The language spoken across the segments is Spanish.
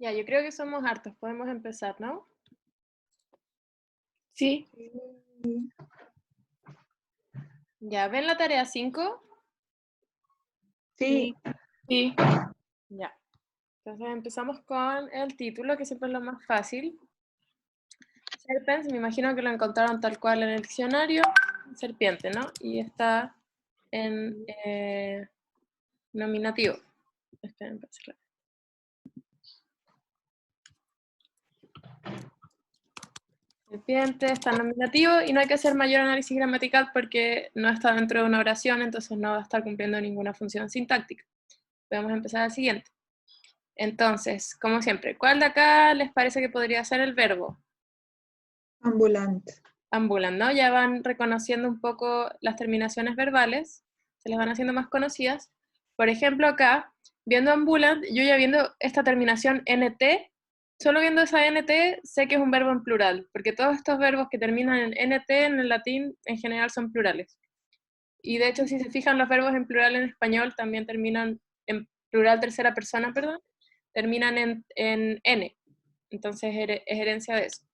Ya, yo creo que somos hartos, podemos empezar, ¿no? Sí. Ya, ¿ven la tarea 5? Sí. Sí. Ya. Entonces empezamos con el título, que siempre es lo más fácil. Serpens, me imagino que lo encontraron tal cual en el diccionario. Serpiente, ¿no? Y está en nominativo. Esperen para cerrar. Serpiente está en nominativo y no hay que hacer mayor análisis gramatical porque no está dentro de una oración, entonces no va a estar cumpliendo ninguna función sintáctica. Podemos empezar al siguiente. Entonces, como siempre, ¿cuál de acá les parece que podría ser el verbo? Ambulante. Ambulan, ¿no? Ya van reconociendo un poco las terminaciones verbales, se les van haciendo más conocidas. Por ejemplo, acá, viendo ambulant, yo ya viendo esta terminación nt, solo viendo esa nt sé que es un verbo en plural, porque todos estos verbos que terminan en nt en el latín en general son plurales. Y de hecho, si se fijan, los verbos en plural en español también terminan en plural tercera persona, perdón, terminan en n. Entonces es herencia de eso.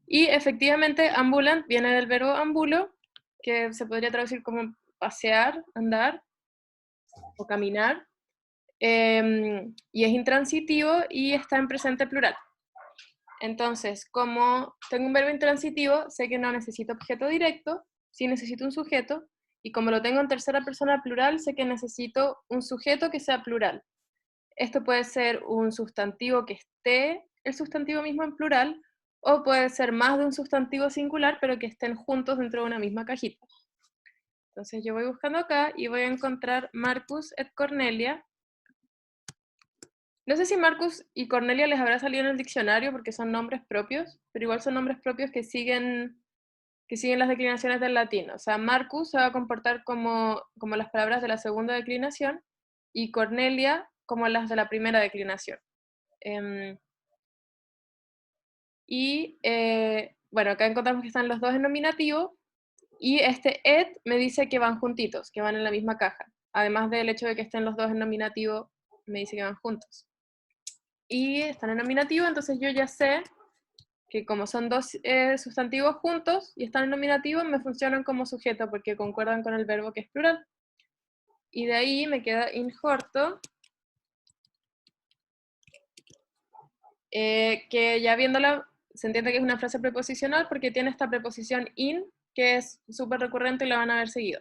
Y efectivamente, ambulant viene del verbo ambulo, que se podría traducir como pasear, andar o caminar, y es intransitivo y está en presente plural. Entonces, como tengo un verbo intransitivo, sé que no necesito objeto directo, sí necesito un sujeto, Y como lo tengo en tercera persona plural, sé que necesito un sujeto que sea plural. Esto puede ser un sustantivo que esté el sustantivo mismo en plural, o puede ser más de un sustantivo singular, pero que estén juntos dentro de una misma cajita. Entonces yo voy buscando acá y voy a encontrar Marcus et Cornelia. No sé si Marcus y Cornelia les habrá salido en el diccionario porque son nombres propios, pero igual son nombres propios que siguen las declinaciones del latín. O sea, Marcus se va a comportar como las palabras de la segunda declinación y Cornelia como las de la primera declinación. Bueno, acá encontramos que están los dos en nominativo, y este et me dice que van juntitos, que van en la misma caja. Además del hecho de que estén los dos en nominativo, me dice que van juntos. Y están en nominativo, entonces yo ya sé que como son dos sustantivos juntos y están en nominativo, me funcionan como sujeto porque concuerdan con el verbo que es plural. Y de ahí me queda in horto, que ya viéndola se entiende que es una frase preposicional porque tiene esta preposición in, que es súper recurrente y la van a ver seguido.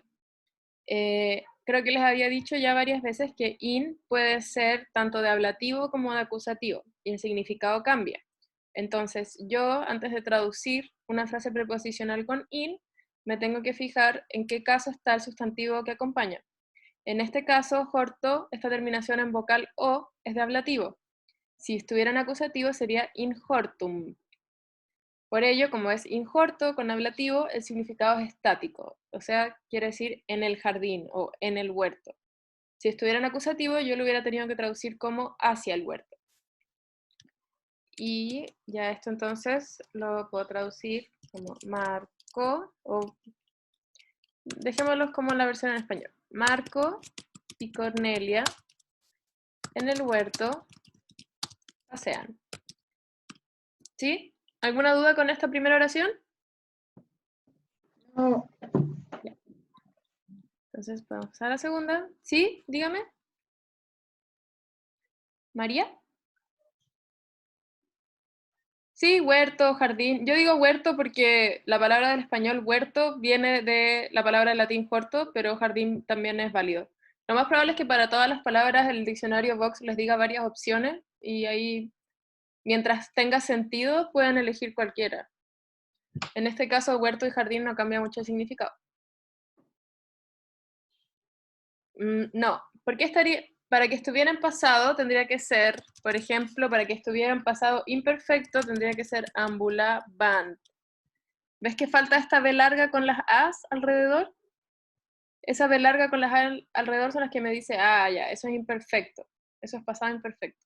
Creo que les había dicho ya varias veces que in puede ser tanto de ablativo como de acusativo, y el significado cambia. Entonces, yo, antes de traducir una frase preposicional con in, me tengo que fijar en qué caso está el sustantivo que acompaña. En este caso, horto, esta terminación en vocal o es de ablativo. Si estuviera en acusativo sería in hortum. Por ello, como es in horto con ablativo, el significado es estático, o sea, quiere decir en el jardín o en el huerto. Si estuviera en acusativo, yo lo hubiera tenido que traducir como hacia el huerto. Y ya esto entonces lo puedo traducir como Marco, o dejémoslos como la versión en español. Marco y Cornelia en el huerto pasean. ¿Sí? ¿Alguna duda con esta primera oración? No. Ya. Entonces podemos pasar a la segunda. ¿Sí? Dígame. ¿María? Sí, huerto, jardín. Yo digo huerto porque la palabra del español huerto viene de la palabra del latín huerto, pero jardín también es válido. Lo más probable es que para todas las palabras el diccionario Vox les diga varias opciones y ahí, mientras tenga sentido, pueden elegir cualquiera. En este caso, huerto y jardín no cambia mucho el significado. No, porque para que estuviera en pasado tendría que ser, por ejemplo, para que estuviera en pasado imperfecto tendría que ser ambulabant. ¿Ves que falta esta B larga con las A's alrededor? Esa B larga con las A alrededor son las que me dice, ah, ya, eso es imperfecto. Eso es pasado imperfecto.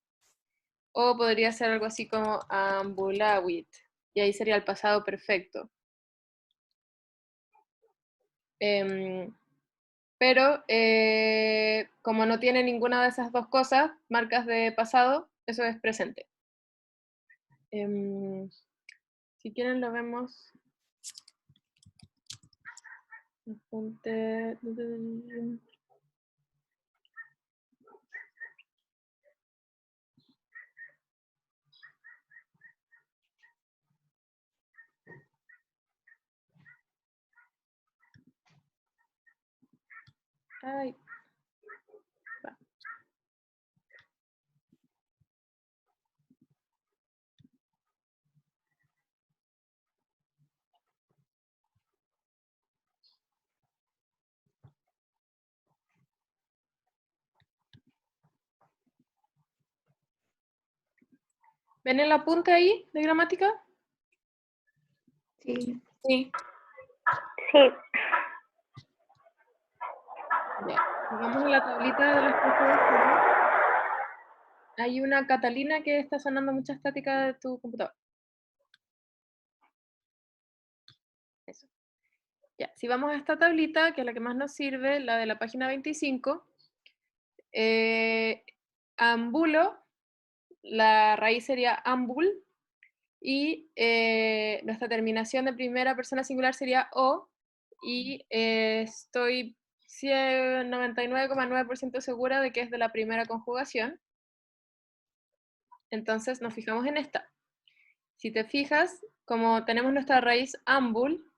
O podría ser algo así como ambulawit, y ahí sería el pasado perfecto. Pero como no tiene ninguna de esas dos cosas, marcas de pasado, eso es presente. Si quieren lo vemos. Apunte. Ay. Va. ¿Ven el apunte ahí de gramática? Sí. Sí. Sí. Ya. Vamos a la tablita de las cosas. Hay una Catalina que está sonando mucha estática de tu computador. Eso. Ya, si vamos a esta tablita, que es la que más nos sirve, la de la página 25, ambulo, la raíz sería ambul, y nuestra terminación de primera persona singular sería o, y estoy 99,9% segura de que es de la primera conjugación. Entonces nos fijamos en esta. Si te fijas, como tenemos nuestra raíz ambul,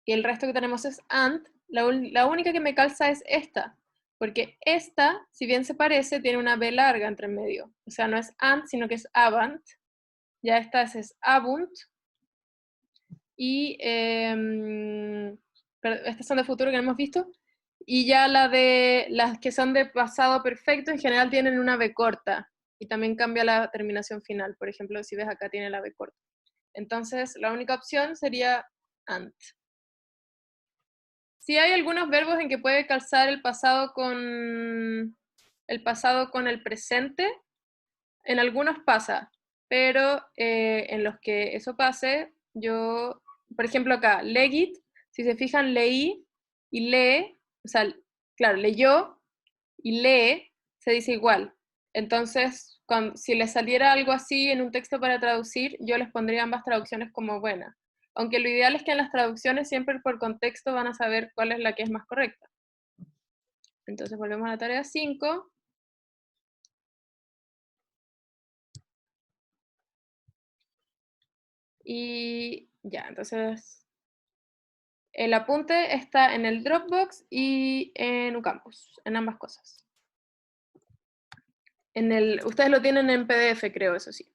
y el resto que tenemos es ant, la única que me calza es esta, porque esta, si bien se parece, tiene una B larga entre en medio. O sea, no es ant, sino que es avant. Ya esta es abunt. Y estas son de futuro que no hemos visto. Y ya las que son de pasado perfecto, en general tienen una B corta. Y también cambia la terminación final. Por ejemplo, si ves acá tiene la B corta. Entonces, la única opción sería ant. Sí hay algunos verbos en que puede calzar el pasado con el presente. En algunos pasa, pero en los que eso pase, yo, por ejemplo acá, legit, si se fijan, leí y lee, o sea, claro, leyó y lee, se dice igual. Entonces, si les saliera algo así en un texto para traducir, yo les pondría ambas traducciones como buenas. Aunque lo ideal es que en las traducciones siempre por contexto van a saber cuál es la que es más correcta. Entonces volvemos a la tarea 5. Y ya, entonces el apunte está en el Dropbox y en Ucampus, en ambas cosas. Ustedes lo tienen en PDF, creo, eso sí.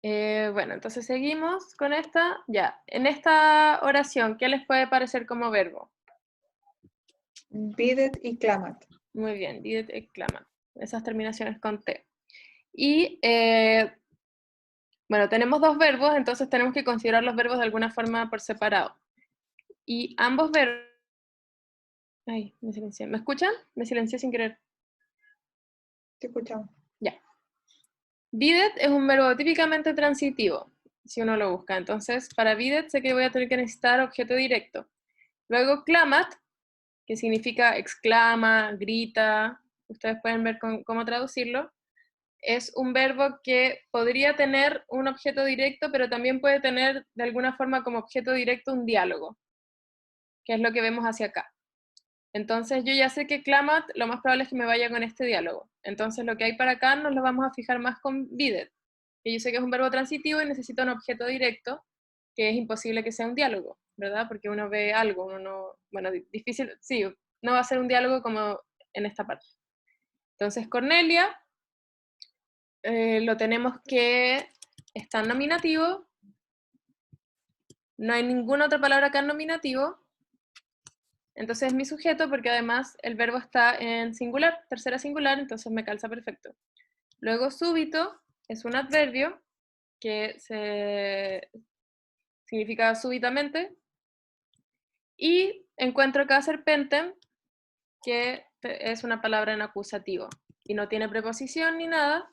Bueno, entonces seguimos con esta. Ya, en esta oración, ¿qué les puede parecer como verbo? Bidet y clamat. Muy bien, bidet y clamat. Esas terminaciones con T. Y, bueno, tenemos dos verbos, entonces tenemos que considerar los verbos de alguna forma por separado. Y ambos verbos... Ay, me silencié. ¿Me escuchan? Me silencié sin querer. Te escuchamos. Ya. Bidet es un verbo típicamente transitivo, si uno lo busca. Entonces, para bidet sé que voy a tener que necesitar objeto directo. Luego, clamat, que significa exclama, grita, ustedes pueden ver cómo traducirlo. Es un verbo que podría tener un objeto directo, pero también puede tener de alguna forma como objeto directo un diálogo, que es lo que vemos hacia acá. Entonces yo ya sé que clamat, lo más probable es que me vaya con este diálogo. Entonces lo que hay para acá nos lo vamos a fijar más con bidet, que yo sé que es un verbo transitivo y necesita un objeto directo, que es imposible que sea un diálogo, ¿verdad? Porque uno ve algo, uno no, bueno, difícil, sí, no va a ser un diálogo como en esta parte. Entonces Cornelia, lo tenemos que está en nominativo, no hay ninguna otra palabra acá en nominativo, entonces es mi sujeto porque además el verbo está en singular, tercera singular, entonces me calza perfecto. Luego súbito es un adverbio que significa súbitamente. Y encuentro acá serpentem, que es una palabra en acusativo y no tiene preposición ni nada.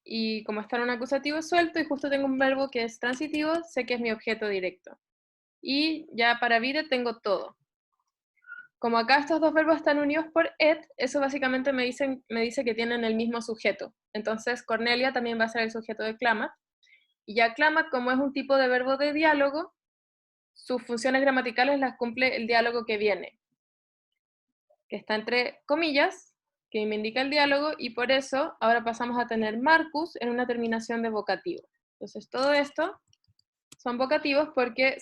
Y como está en un acusativo suelto y justo tengo un verbo que es transitivo, sé que es mi objeto directo. Y ya para vide tengo todo. Como acá estos dos verbos están unidos por et, eso básicamente me dice que tienen el mismo sujeto. Entonces Cornelia también va a ser el sujeto de clamat. Y ya clamat, como es un tipo de verbo de diálogo, sus funciones gramaticales las cumple el diálogo que viene, que está entre comillas, que me indica el diálogo, y por eso ahora pasamos a tener Marcus en una terminación de vocativo. Entonces todo esto son vocativos porque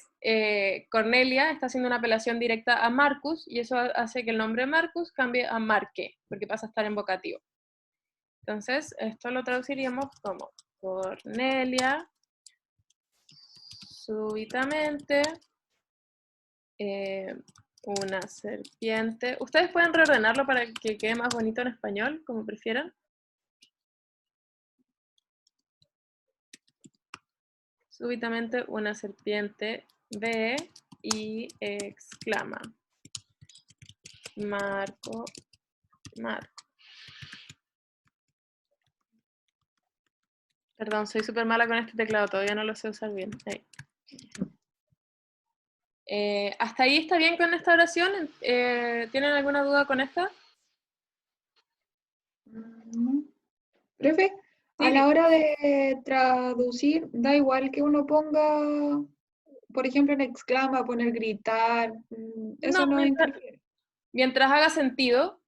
Cornelia está haciendo una apelación directa a Marcus y eso hace que el nombre Marcus cambie a Marque, porque pasa a estar en vocativo. Entonces, esto lo traduciríamos como Cornelia súbitamente una serpiente. Ustedes pueden reordenarlo para que quede más bonito en español, como prefieran. Súbitamente una serpiente ve y exclama: Marco, Marco. Perdón, soy súper mala con este teclado, todavía no lo sé usar bien. Ahí. ¿Hasta ahí está bien con esta oración? ¿Tienen alguna duda con esta? Profe, Sí, a la hora de traducir, da igual que uno ponga, por ejemplo, en exclama, poner gritar, no, eso no interfiere. mientras haga sentido.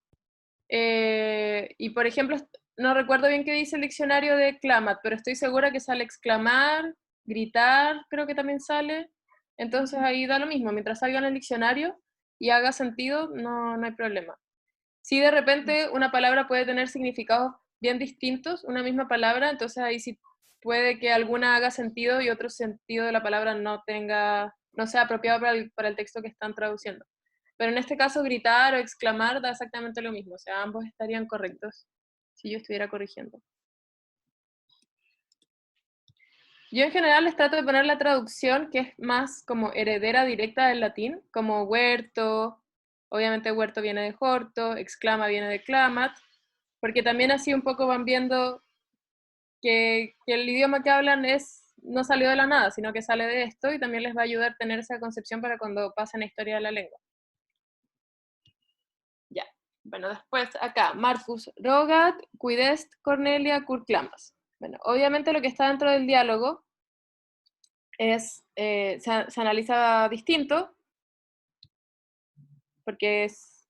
Y por ejemplo, no recuerdo bien qué dice el diccionario de clamat, pero estoy segura que sale exclamar, gritar, creo que también sale. Entonces ahí da lo mismo, mientras salga en el diccionario y haga sentido, no hay problema. Si de repente una palabra puede tener significados bien distintos, una misma palabra, entonces ahí sí puede que alguna haga sentido y otro sentido de la palabra no sea apropiado para el texto que están traduciendo. Pero en este caso gritar o exclamar da exactamente lo mismo, o sea, ambos estarían correctos si yo estuviera corrigiendo. Yo en general les trato de poner la traducción que es más como heredera directa del latín, como huerto, obviamente huerto viene de horto, exclama viene de clamat, porque también así un poco van viendo que el idioma que hablan no salió de la nada, sino que sale de esto y también les va a ayudar a tener esa concepción para cuando pasen la historia de la lengua. Ya, bueno, después acá, Marcus Rogat, Quidest, Cornelia, Curclamas. Bueno, obviamente lo que está dentro del diálogo se analiza distinto, porque es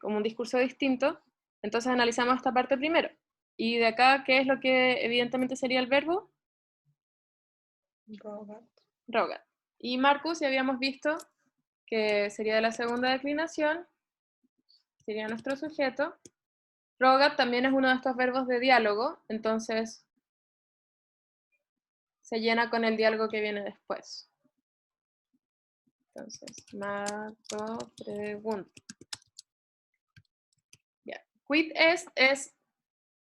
como un discurso distinto, entonces analizamos esta parte primero. Y de acá, ¿qué es lo que evidentemente sería el verbo? Rogat. Rogat. Y Marcus ya habíamos visto que sería de la segunda declinación, sería nuestro sujeto. Rogat también es uno de estos verbos de diálogo, entonces se llena con el diálogo que viene después. Entonces, Marco pregunta. Yeah. Quid est es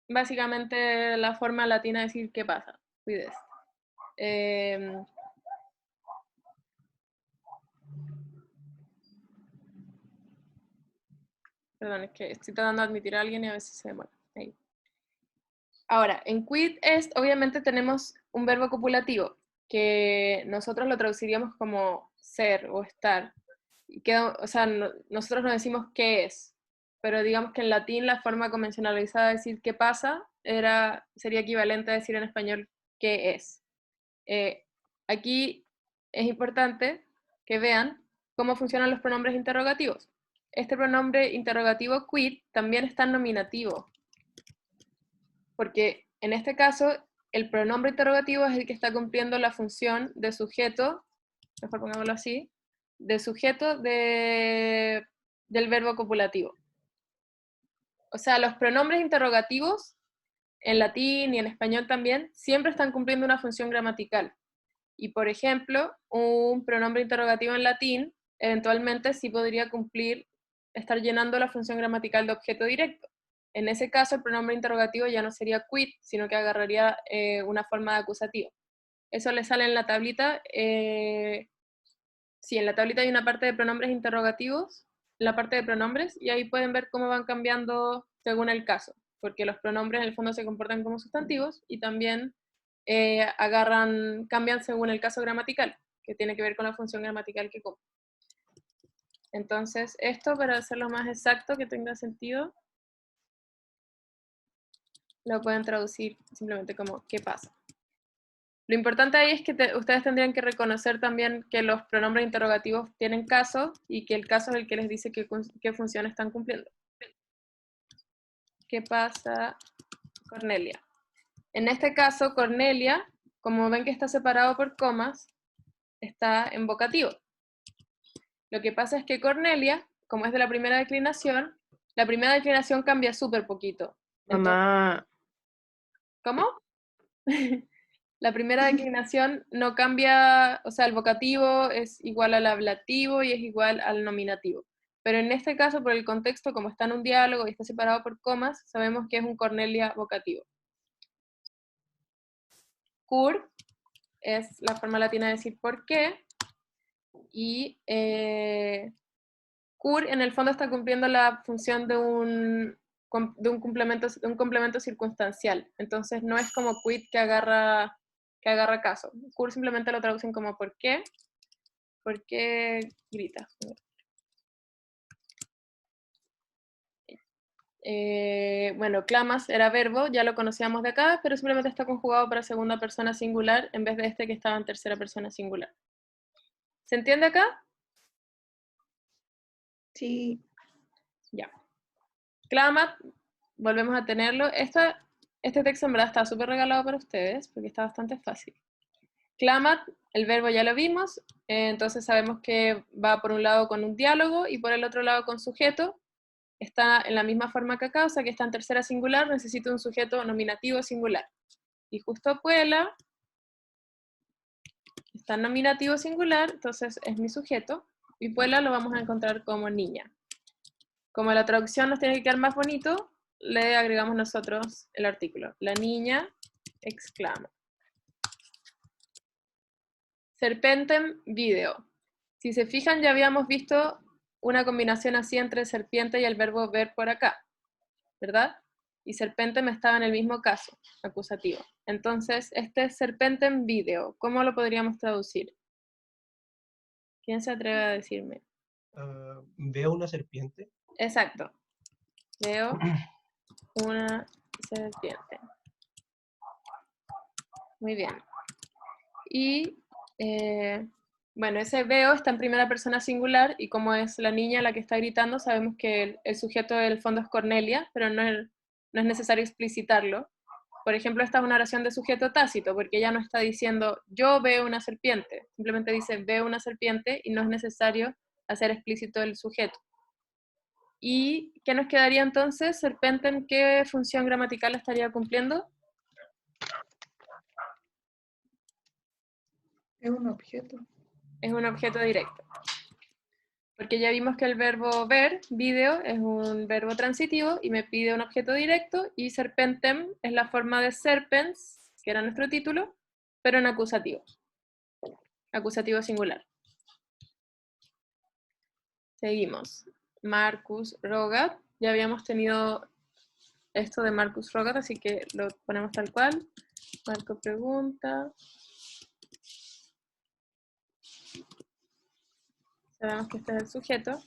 básicamente la forma latina de decir qué pasa. Quid est. Perdón, es que estoy tratando de admitir a alguien y a veces se demora. Ahí. Ahora, en quid est obviamente tenemos un verbo copulativo, que nosotros lo traduciríamos como ser o estar. O sea, nosotros no decimos qué es, pero digamos que en latín la forma convencionalizada de decir qué pasa sería equivalente a decir en español qué es. Aquí es importante que vean cómo funcionan los pronombres interrogativos. Este pronombre interrogativo quid también está en nominativo, porque en este caso el pronombre interrogativo es el que está cumpliendo la función de sujeto, mejor pongámoslo así, de sujeto del verbo copulativo. O sea, los pronombres interrogativos en latín y en español también siempre están cumpliendo una función gramatical. Y por ejemplo, un pronombre interrogativo en latín eventualmente sí podría estar llenando la función gramatical de objeto directo. En ese caso, el pronombre interrogativo ya no sería quid, sino que agarraría una forma de acusativo. Eso le sale en la tablita. Sí, en la tablita hay una parte de pronombres interrogativos, la parte de pronombres, y ahí pueden ver cómo van cambiando según el caso, porque los pronombres en el fondo se comportan como sustantivos y también cambian según el caso gramatical, que tiene que ver con la función gramatical que cumple. Entonces, esto para hacerlo más exacto, que tenga sentido, lo pueden traducir simplemente como ¿qué pasa? Lo importante ahí es que ustedes tendrían que reconocer también que los pronombres interrogativos tienen caso y que el caso es el que les dice qué función están cumpliendo. ¿Qué pasa, Cornelia? En este caso, Cornelia, como ven que está separado por comas, está en vocativo. Lo que pasa es que Cornelia, como es de la primera declinación cambia súper poquito. Entonces, Mamá, ¿cómo? La primera declinación no cambia, o sea, el vocativo es igual al ablativo y es igual al nominativo. Pero en este caso, por el contexto, como está en un diálogo y está separado por comas, sabemos que es un Cornelia vocativo. Cur es la forma latina de decir por qué, y cur en el fondo está cumpliendo la función de un complemento circunstancial. Entonces no es como quid que agarra caso. Cur simplemente lo traducen como ¿por qué? ¿Por qué grita? Bueno, clamas era verbo, ya lo conocíamos de acá, pero simplemente está conjugado para segunda persona singular en vez de este que estaba en tercera persona singular. ¿Se entiende acá? Sí. Ya. Clamat, volvemos a tenerlo. Este texto en verdad está súper regalado para ustedes, porque está bastante fácil. Clamat, el verbo ya lo vimos, entonces sabemos que va por un lado con un diálogo y por el otro lado con sujeto. Está en la misma forma que acá, o sea que está en tercera singular, necesito un sujeto nominativo singular. Y justo Puela está en nominativo singular, entonces es mi sujeto, y Puela lo vamos a encontrar como niña. Como la traducción nos tiene que quedar más bonito, le agregamos nosotros el artículo. La niña exclama. Serpentem video. Si se fijan, ya habíamos visto una combinación así entre serpiente y el verbo ver por acá, ¿verdad? Y serpentem estaba en el mismo caso, acusativo. Entonces, este es serpentem video. ¿Cómo lo podríamos traducir? ¿Quién se atreve a decirme? Veo una serpiente. Exacto. Veo una serpiente. Muy bien. Y, bueno, ese veo está en primera persona singular y como es la niña la que está gritando, sabemos que el sujeto del fondo es Cornelia, pero no es necesario explicitarlo. Por ejemplo, esta es una oración de sujeto tácito, porque ella no está diciendo yo veo una serpiente, simplemente dice veo una serpiente y no es necesario hacer explícito el sujeto. ¿Y qué nos quedaría entonces? Serpentem, ¿qué función gramatical estaría cumpliendo? Es un objeto. Es un objeto directo. Porque ya vimos que el verbo ver, video, es un verbo transitivo y me pide un objeto directo, y serpentem es la forma de serpens, que era nuestro título, pero en acusativo. Acusativo singular. Seguimos. Marcus Rogat. Ya habíamos tenido esto de Marcus Rogat, así que lo ponemos tal cual. Marco pregunta. Sabemos que este es el sujeto.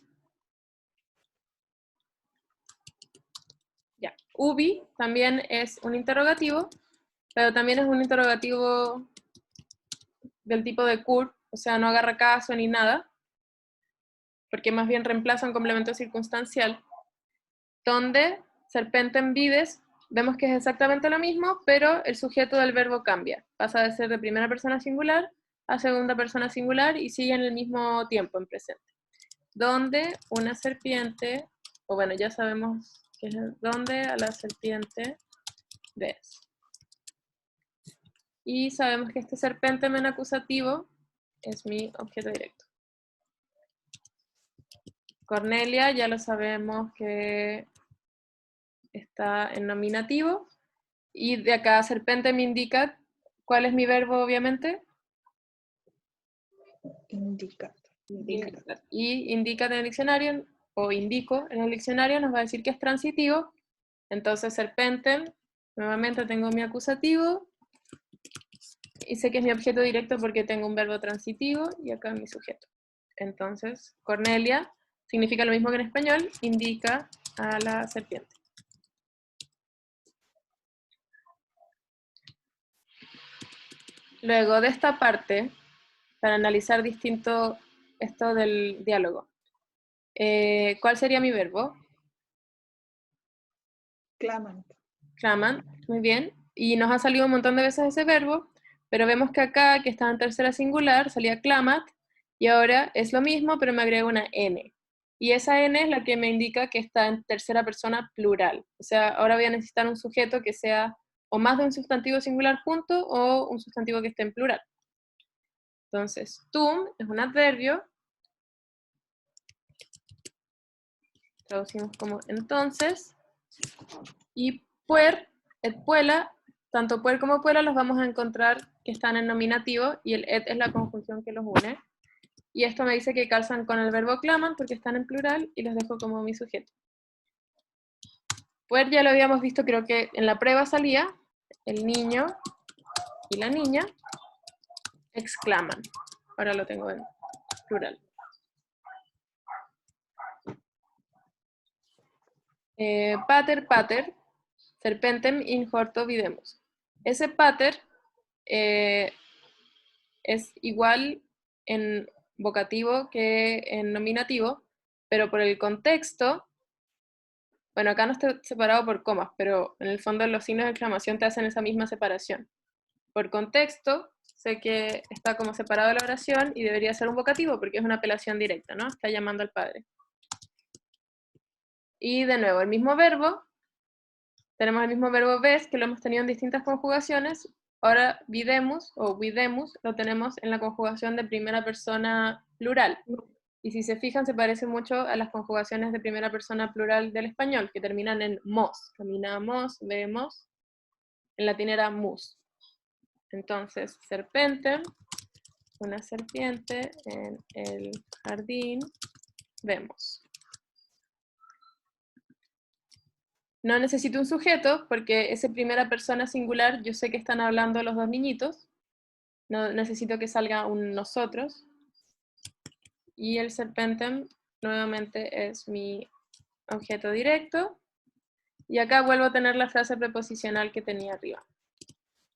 Ya. Ubi también es un interrogativo, pero también es un interrogativo del tipo de cur, o sea, no agarra caso ni nada, porque más bien reemplaza un complemento circunstancial, donde serpentem vides, vemos que es exactamente lo mismo, pero el sujeto del verbo cambia, pasa de ser de primera persona singular a segunda persona singular y sigue en el mismo tiempo, en presente. Donde una serpiente, o bueno, ya sabemos que es donde a la serpiente ves. Y sabemos que este serpentem en acusativo es mi objeto directo. Cornelia, ya lo sabemos que está en nominativo. Y de acá serpentem indica, ¿cuál es mi verbo obviamente? Indica. Indicar. Y indica en el diccionario, o indico en el diccionario, nos va a decir que es transitivo. Entonces serpentem, nuevamente tengo mi acusativo, y sé que es mi objeto directo porque tengo un verbo transitivo, y acá mi sujeto. Entonces, Cornelia significa lo mismo que en español, indica a la serpiente. Luego de esta parte, para analizar distinto esto del diálogo, ¿cuál sería mi verbo? Claman. Claman, muy bien. Y nos ha salido un montón de veces ese verbo, pero vemos que acá, que está en tercera singular, salía clamat, y ahora es lo mismo, pero me agrego una N. Y esa N es la que me indica que está en tercera persona plural. O sea, ahora voy a necesitar un sujeto que sea o más de un sustantivo singular junto o un sustantivo que esté en plural. Entonces, tum es un adverbio, traducimos como entonces, y puer, et puela, tanto puer como puela los vamos a encontrar que están en nominativo, y el et es la conjunción que los une. Y esto me dice que calzan con el verbo claman porque están en plural, y los dejo como mi sujeto. Puer ya lo habíamos visto, creo que en la prueba salía, el niño y la niña exclaman. Ahora lo tengo en plural. Pater, pater, serpentem in horto videmus. Ese pater es igual en vocativo que en nominativo, pero por el contexto, bueno, acá no está separado por comas, pero en el fondo los signos de exclamación te hacen esa misma separación. Por contexto, sé que está como separado de la oración y debería ser un vocativo porque es una apelación directa, ¿no? Está llamando al padre. Y de nuevo, el mismo verbo, tenemos el mismo verbo ves, que lo hemos tenido en distintas conjugaciones. Ahora videmus o videmus lo tenemos en la conjugación de primera persona plural. Y si se fijan, se parece mucho a las conjugaciones de primera persona plural del español, que terminan en mos. Caminamos, vemos. En latín era mus. Entonces, serpentem, una serpiente en el jardín, vemos. No necesito un sujeto, porque ese primera persona singular, yo sé que están hablando los dos niñitos. No necesito que salga un nosotros. Y el serpentem, nuevamente, es mi objeto directo. Y acá vuelvo a tener la frase preposicional que tenía arriba,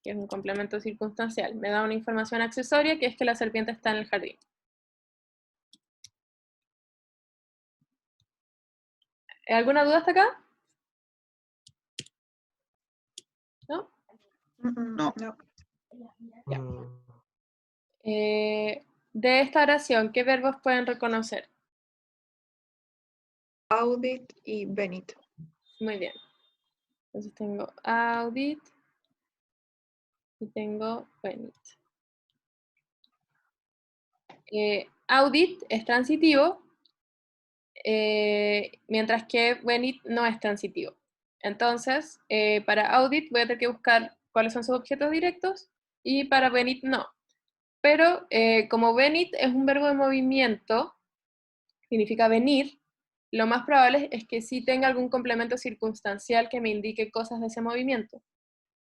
que es un complemento circunstancial. Me da una información accesoria, que es que la serpiente está en el jardín. ¿Alguna duda hasta acá? ¿No? No. Ya. Mm, De esta oración, ¿qué verbos pueden reconocer? Audit y Benito. Muy bien. Entonces tengo audit y tengo venit. Audit es transitivo, mientras que venit no es transitivo. Entonces, para audit voy a tener que buscar cuáles son sus objetos directos y para venit no. Pero como venit es un verbo de movimiento, significa venir, lo más probable es que sí tenga algún complemento circunstancial que me indique cosas de ese movimiento.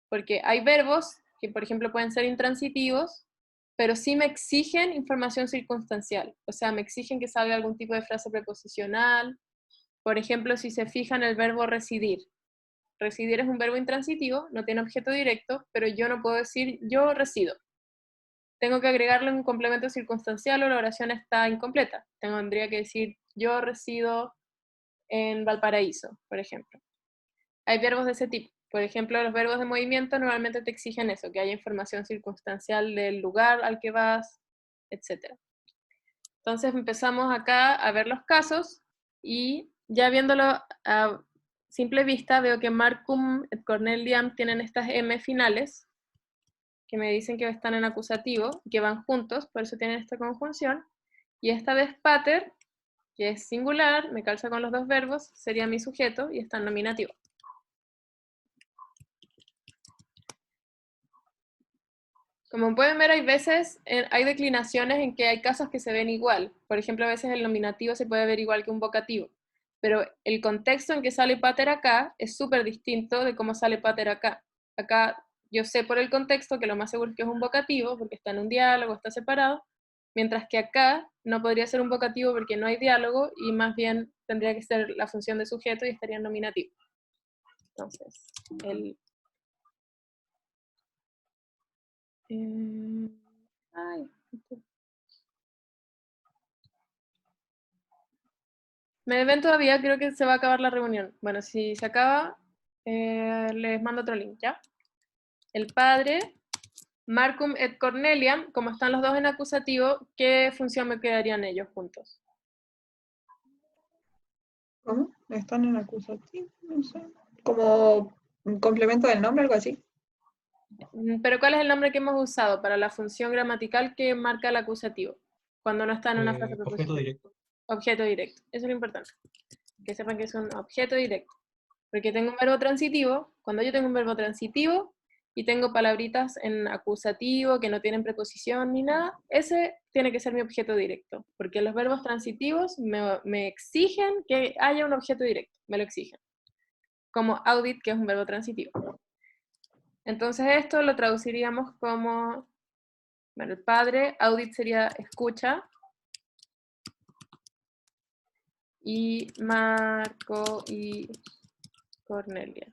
Porque hay verbos que, por ejemplo, pueden ser intransitivos, pero sí me exigen información circunstancial. O sea, me exigen que salga algún tipo de frase preposicional. Por ejemplo, si se fijan el verbo residir. Residir es un verbo intransitivo, no tiene objeto directo, pero yo no puedo decir yo resido. Tengo que agregarle un complemento circunstancial o la oración está incompleta. Tendría que decir yo resido en Valparaíso, por ejemplo. Hay verbos de ese tipo. Por ejemplo, los verbos de movimiento normalmente te exigen eso, que haya información circunstancial del lugar al que vas, etc. Entonces empezamos acá a ver los casos y ya viéndolo a simple vista veo que Marcum et Corneliam tienen estas M finales que me dicen que están en acusativo, que van juntos, por eso tienen esta conjunción. Y esta vez pater, que es singular, me calza con los dos verbos, sería mi sujeto y está en nominativo. Como pueden ver, hay veces, hay declinaciones en que hay casos que se ven igual. Por ejemplo, a veces el nominativo se puede ver igual que un vocativo. Pero el contexto en que sale pater acá es súper distinto de cómo sale pater acá. Acá yo sé por el contexto que lo más seguro es que es un vocativo, porque está en un diálogo, está separado, mientras que acá no podría ser un vocativo porque no hay diálogo y más bien tendría que ser la función de sujeto y estaría en nominativo. Entonces, me ven todavía, creo que se va a acabar la reunión. Bueno, si se acaba, les mando otro link, ¿ya? El padre, Marcum et Corneliam, como están los dos en acusativo, ¿qué función me quedarían ellos juntos? ¿Cómo? ¿Están en acusativo? No sé. ¿Como un complemento del nombre, algo así? Pero ¿cuál es el nombre que hemos usado para la función gramatical que marca el acusativo? Cuando no está en una frase objeto prepositiva. directo. Objeto directo. Eso es lo importante. Que sepan que es un objeto directo. Porque tengo un verbo transitivo. Cuando yo tengo un verbo transitivo y tengo palabritas en acusativo que no tienen preposición ni nada, ese tiene que ser mi objeto directo. Porque los verbos transitivos me exigen que haya un objeto directo. Me lo exigen. Como audit, que es un verbo transitivo. Entonces esto lo traduciríamos como, bueno, el padre, audit sería escucha, y Marco y Cornelia.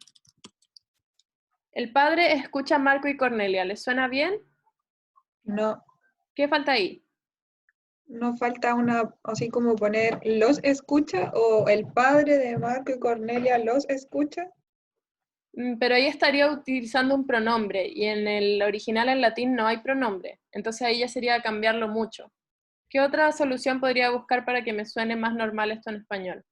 El padre escucha a Marco y Cornelia, ¿les suena bien? No, ¿Qué falta ahí? no falta una, así como poner los escucha o el padre de Marco y Cornelia los escucha. Pero ahí estaría utilizando un pronombre, y en el original en latín no hay pronombre, entonces ahí ya sería cambiarlo mucho. ¿Qué otra solución podría buscar para que me suene más normal esto en español?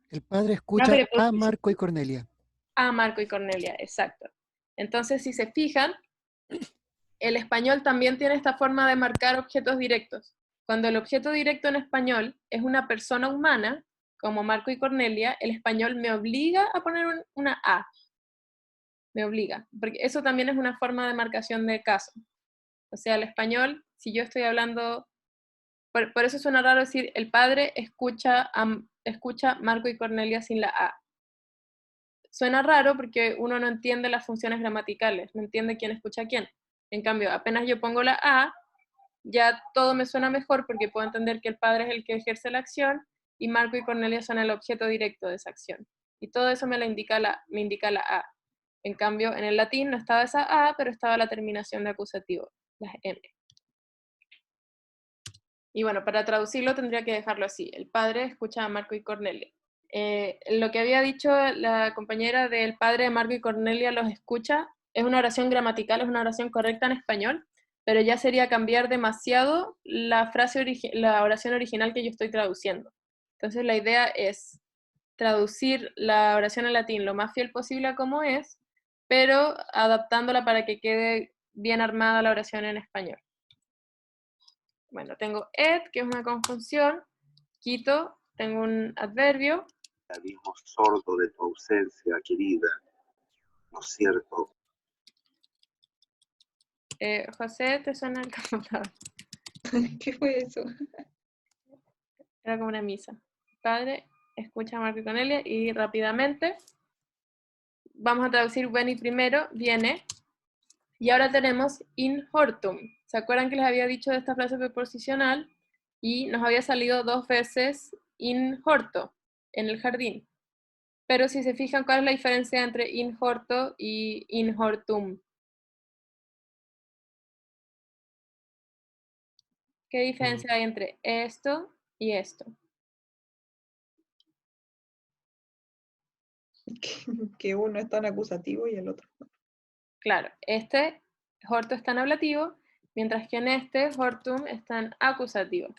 El padre Una escucha a preposición. Marco y Cornelia. A Marco y Cornelia, exacto. Entonces, si se fijan, el español también tiene esta forma de marcar objetos directos. Cuando el objeto directo en español es una persona humana, como Marco y Cornelia, el español me obliga a poner una A. Me obliga, porque eso también es una forma de marcación de caso. O sea, el español, si yo estoy hablando, por eso suena raro decir, el padre escucha Marco y Cornelia sin la A. Suena raro porque uno no entiende las funciones gramaticales, no entiende quién escucha a quién. En cambio, apenas yo pongo la A, ya todo me suena mejor porque puedo entender que el padre es el que ejerce la acción y Marco y Cornelia son el objeto directo de esa acción. Y todo eso me indica la A. En cambio, en el latín no estaba esa A, pero estaba la terminación de acusativo, las M. Y bueno, para traducirlo tendría que dejarlo así. El padre escucha a Marco y Cornelia. Lo que había dicho la compañera del padre de Marco y Cornelia los escucha es una oración gramatical, es una oración correcta en español, pero ya sería cambiar demasiado la oración original que yo estoy traduciendo. Entonces la idea es traducir la oración en latín lo más fiel posible a como es, pero adaptándola para que quede bien armada la oración en español. Bueno, tengo ed, que es una conjunción, quito, tengo un adverbio. Abismo sordo de tu ausencia, querida, ¿no es cierto? José, ¿te suena el computador? ¿Qué fue eso? Era como una misa. Padre, escucha a Marco y Cornelia y rápidamente vamos a traducir venir primero, viene, y ahora tenemos in hortum. ¿Se acuerdan que les había dicho de esta frase preposicional? Y nos había salido 2 veces in horto, en el jardín. Pero si se fijan, ¿cuál es la diferencia entre in horto y in hortum? ¿Qué diferencia hay entre esto y esto? Que uno es tan acusativo y el otro no. Claro, este horto está en ablativo, mientras que en este hortum está en acusativo.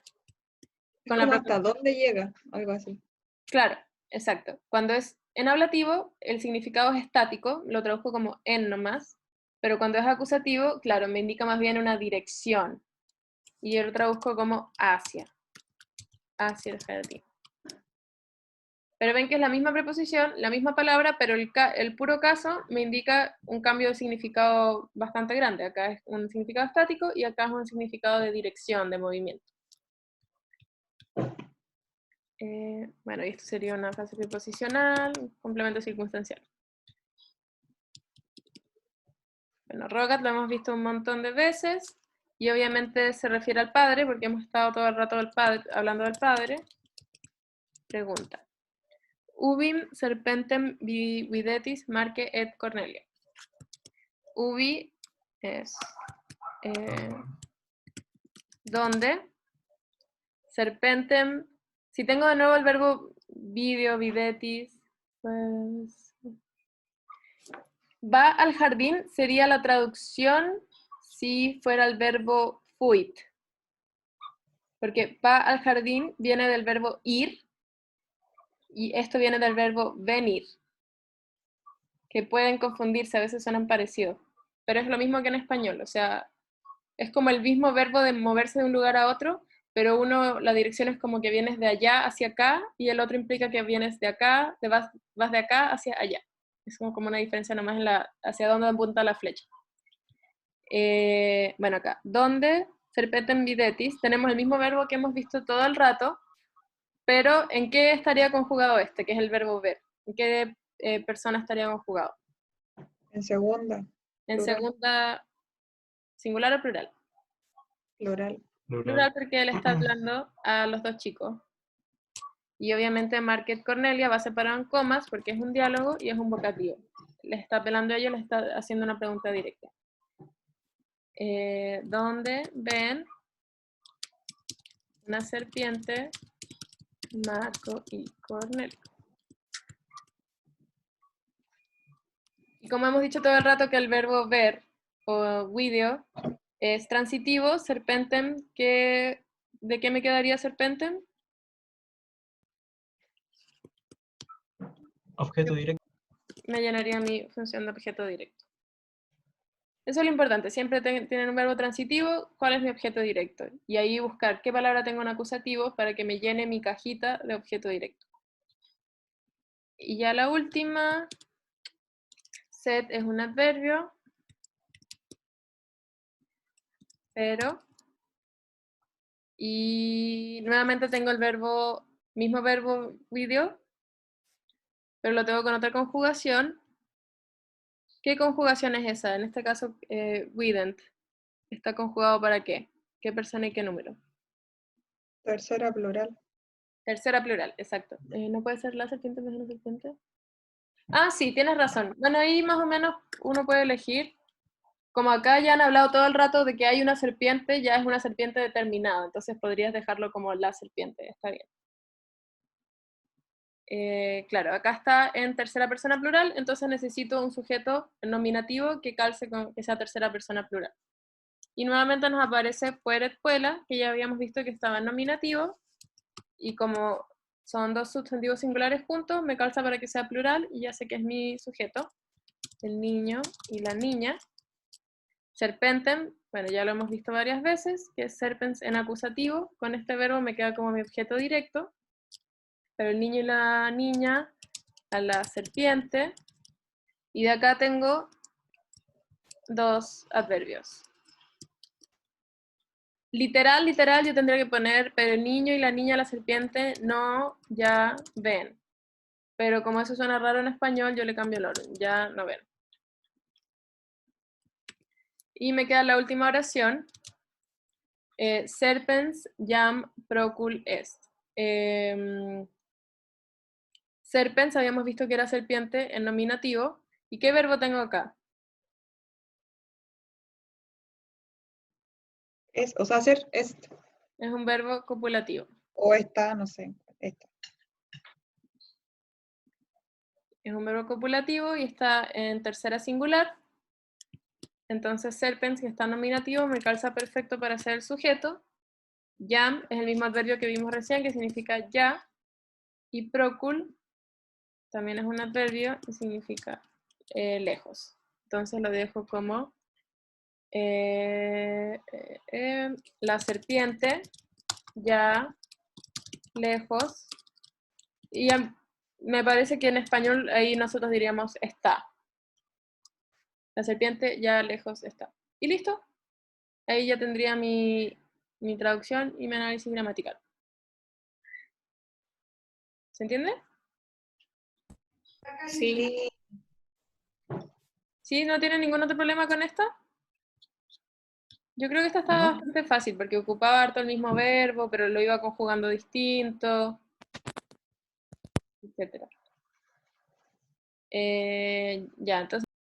Es Con la como hasta preposición. dónde llega, algo así. Claro, exacto. Cuando es en ablativo, el significado es estático, lo traduzco como en nomás, pero cuando es acusativo, claro, me indica más bien una dirección. Y yo lo traduzco como hacia el jardín. Pero ven que es la misma preposición, la misma palabra, pero el puro caso me indica un cambio de significado bastante grande. Acá es un significado estático y acá es un significado de dirección, de movimiento. Bueno, y esto sería una frase preposicional, complemento circunstancial. Bueno, rogat lo hemos visto un montón de veces, y obviamente se refiere al padre, porque hemos estado todo el rato hablando del padre. Pregunta. Ubim serpentem videtis Marque et Cornelia. Ubi es ¿dónde? Serpentem, si tengo de nuevo el verbo video, videtis, pues va al jardín sería la traducción si fuera el verbo fuit. Porque va al jardín viene del verbo ir y esto viene del verbo venir, que pueden confundirse, a veces suenan parecidos, pero es lo mismo que en español, o sea, es como el mismo verbo de moverse de un lugar a otro, pero uno, la dirección es como que vienes de allá hacia acá y el otro implica que vienes de acá, vas de acá hacia allá. Es como una diferencia nomás en hacia dónde apunta la flecha. Bueno, acá, ¿dónde? Serpentem videtis, tenemos el mismo verbo que hemos visto todo el rato, pero ¿en qué estaría conjugado este, que es el verbo ver? ¿En qué persona estaría conjugado? En segunda. En Plural. segunda, singular o plural. Plural. Plural porque él está hablando a los 2 chicos. Y obviamente Market Cornelia va separado en comas porque es un diálogo y es un vocativo. Les está apelando a ellos, les está haciendo una pregunta directa. ¿Dónde ven una serpiente Marco y Cornelia? como hemos dicho todo el rato que el verbo ver o video es transitivo, serpentem, ¿de qué me quedaría serpentem? Objeto directo. Me llenaría mi función de objeto directo. Eso es lo importante, siempre tienen un verbo transitivo, ¿cuál es mi objeto directo? Y ahí buscar qué palabra tengo en acusativo para que me llene mi cajita de objeto directo. Y ya la última, set es un adverbio, pero, y nuevamente tengo el mismo verbo video, pero lo tengo con otra conjugación. ¿Qué conjugación es esa? En este caso, didn't. ¿Está conjugado para qué? ¿Qué persona y qué número? Tercera plural. Tercera plural, exacto. ¿No puede ser la serpiente más una serpiente? Ah, sí, tienes razón. Bueno, ahí más o menos uno puede elegir. Como acá ya han hablado todo el rato de que hay una serpiente, ya es una serpiente determinada, entonces podrías dejarlo como la serpiente, está bien. Claro, acá está en tercera persona plural, entonces necesito un sujeto nominativo que calce con que sea tercera persona plural. Y nuevamente nos aparece pueret, puela, que ya habíamos visto que estaba en nominativo, y como son dos sustantivos singulares juntos, me calza para que sea plural, y ya sé que es mi sujeto, el niño y la niña. Serpentem, bueno, ya lo hemos visto varias veces, que es serpens en acusativo, con este verbo me queda como mi objeto directo, pero el niño y la niña, a la serpiente, y de acá tengo dos adverbios. Literal, yo tendría que poner, pero el niño y la niña, la serpiente, no, ya ven. Pero como eso suena raro en español, yo le cambio el orden, ya no ven. Y me queda la última oración. Serpens jam procul est. Serpens habíamos visto que era serpiente en nominativo. ¿Y qué verbo tengo acá? Es, o sea, hacer esto. Es un verbo copulativo. O esta, no sé. Esta. Es un verbo copulativo y está en tercera singular. Entonces serpens, que está nominativo, me calza perfecto para ser el sujeto. Jam es el mismo adverbio que vimos recién, que significa ya. Y procul también es un adverbio que significa lejos. Entonces lo dejo como la serpiente ya lejos. Y me parece que en español ahí nosotros diríamos está. La serpiente ya lejos está. ¿Y listo? Ahí ya tendría mi traducción y mi análisis gramatical. ¿Se entiende? Sí. ¿Sí? ¿No tiene ningún otro problema con esta? Yo creo que esta estaba No. bastante fácil, porque ocupaba harto el mismo verbo, pero lo iba conjugando distinto, etc. Ya, entonces